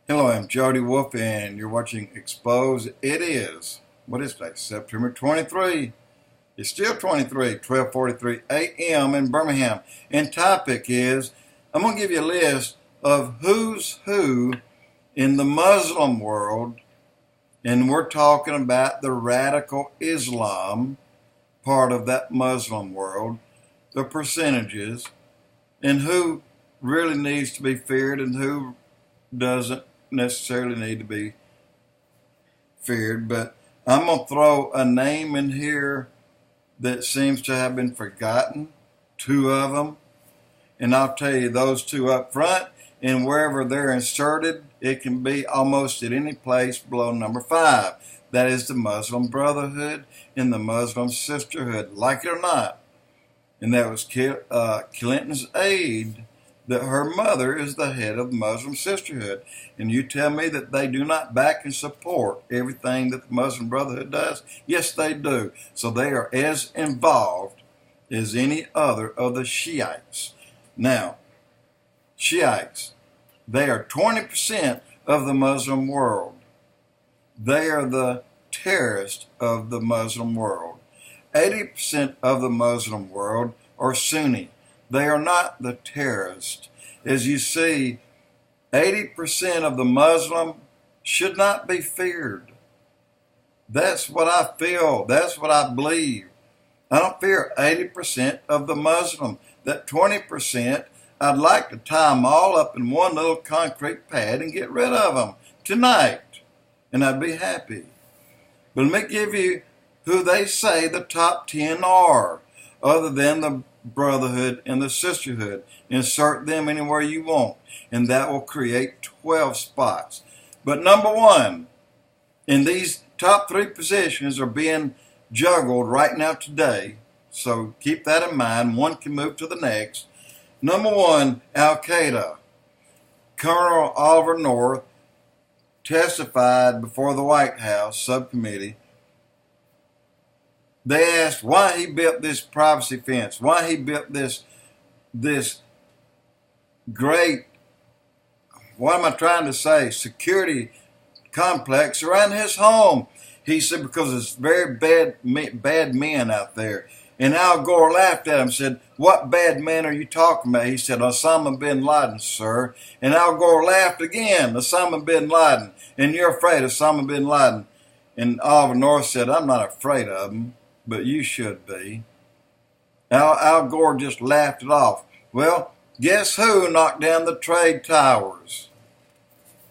Hello, I'm Jody Wolf, and you're watching Expoz. It is, what is today? September 23. It's still 23, 12:43 a.m. in Birmingham. And topic is, I'm going to give you a list of who's who in the Muslim world, and we're talking about the radical Islam part of that Muslim world, the percentages, and who really needs to be feared and who doesn't necessarily need to be feared. But I'm going to throw a name in here that seems to have been forgotten, two of them, and I'll tell you those two up front, and wherever they're inserted, it can be almost at any place below number 5. That is the Muslim Brotherhood and the Muslim Sisterhood, like it or not. And that was Clinton's aide, that her mother is the head of the Muslim Sisterhood. And you tell me that they do not back and support everything that the Muslim Brotherhood does? Yes, they do. So they are as involved as any other of the Shiites. Now, Shiites, they are 20% of the Muslim world. They are the terrorists of the Muslim world. 80% of the Muslim world are Sunni. They are not the terrorists. As you see, 80% of the Muslim should not be feared. That's what I feel. That's what I believe. I don't fear 80% of the Muslim. That 20%, I'd like to tie them all up in one little concrete pad and get rid of them tonight, and I'd be happy. But let me give you who they say the top 10 are, other than the Brotherhood and the Sisterhood. Insert them anywhere you want, and that will create 12 spots. But number 1, in these top 3 positions are being juggled right now today, so keep that in mind. One can move to the next. Number 1, Al-Qaeda. Colonel Oliver North testified before the White House subcommittee. They asked why he built this privacy fence, why he built this great, what am I trying to say, security complex around his home. He said because it's very bad men out there. And Al Gore laughed at him and said, "What bad man are you talking about?" He said, "Osama bin Laden, sir." And Al Gore laughed again, "Osama bin Laden. And you're afraid of Osama bin Laden." And Oliver North said, "I'm not afraid of him, but you should be." Al Gore just laughed it off. Well, guess who knocked down the trade towers?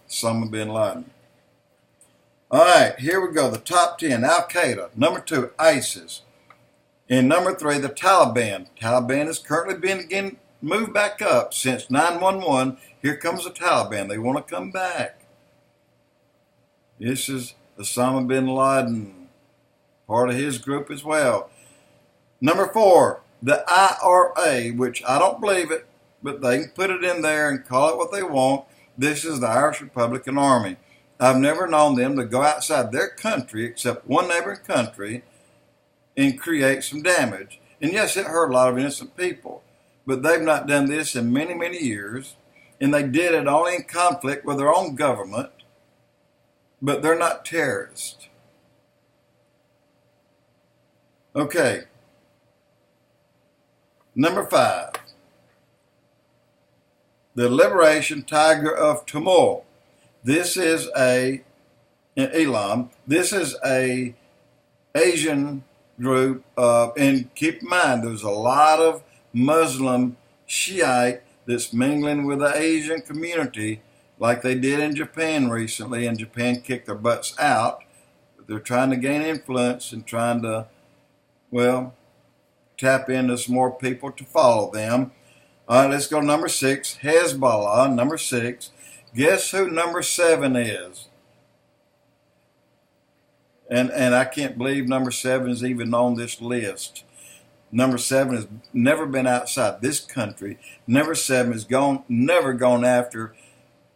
Osama bin Laden. All right, here we go. The top 10, Al-Qaeda. Number 2, ISIS. And number 3, the Taliban. Taliban is currently being again moved back up since 9/11. Here comes the Taliban. They want to come back. This is Osama bin Laden, part of his group as well. Number 4, the IRA, which I don't believe it, but they can put it in there and call it what they want. This is the Irish Republican Army. I've never known them to go outside their country, except one neighboring country, and create some damage. And yes, it hurt a lot of innocent people, but they've not done this in many, many years, and they did it only in conflict with their own government, but they're not terrorists. Okay. Number 5, the Liberation Tiger of Tamil. This is Elam. This is a Asian group, and keep in mind there's a lot of Muslim Shiite that's mingling with the Asian community, like they did in Japan recently, and Japan kicked their butts out. But they're trying to gain influence and trying to, well, tap into some more people to follow them. All right, let's go to number 6, Hezbollah. Number 6. Guess who number 7 is? And I can't believe number 7 is even on this list. Number 7 has never been outside this country. Number 7 has never gone after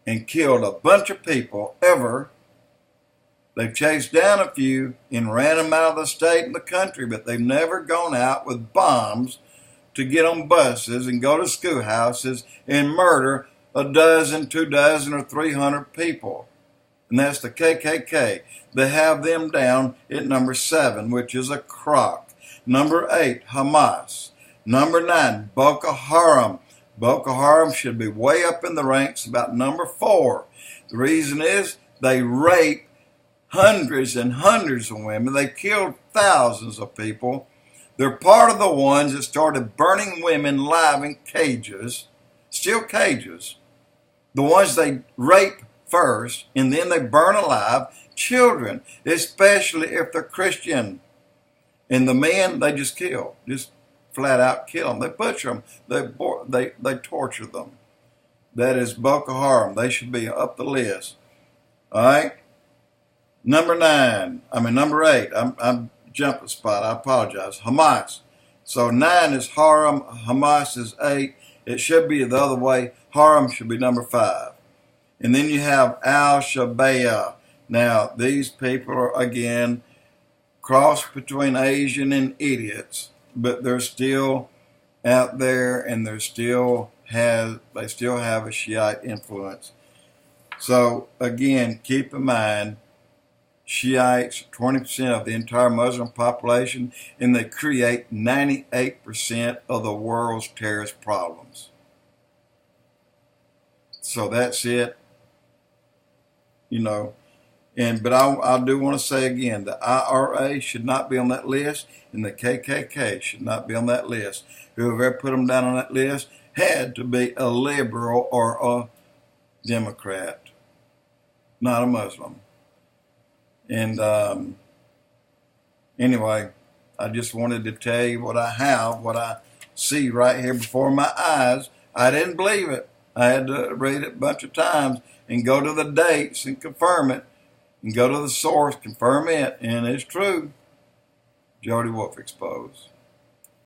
and killed a bunch of people ever. They've chased down a few and ran them out of the state and the country, but they've never gone out with bombs to get on buses and go to schoolhouses and murder a dozen, 2 dozen, or 300 people. And that's the KKK. They have them down at number 7, which is a crock. Number 8, Hamas. Number 9, Boko Haram. Boko Haram should be way up in the ranks, about number 4. The reason is they rape hundreds and hundreds of women. They killed thousands of people. They're part of the ones that started burning women alive in cages, still cages. The ones they rape first, and then they burn alive children, especially if they're Christian. And the men, they just kill, just flat out kill them. They butcher them. They torture them. That is Boko Haram. They should be up the list. All right. Number 8. I'm jumping a spot. I apologize. Hamas. So 9 is Haram. Hamas is 8. It should be the other way. Haram should be number 5. And then you have Al-Shabaab. Now, these people are, again, cross between Asian and idiots, but they're still out there, and they still have a Shiite influence. So, again, keep in mind, Shiites are 20% of the entire Muslim population, and they create 98% of the world's terrorist problems. So that's it. But I do want to say again, the IRA should not be on that list, and the KKK should not be on that list. Whoever put them down on that list had to be a liberal or a Democrat, not a Muslim. And anyway, I just wanted to tell you what I see right here before my eyes. I didn't believe it. I had to read it a bunch of times and go to the dates and confirm it, and go to the source, confirm it, and it's true. Jody Wolf, Expoz.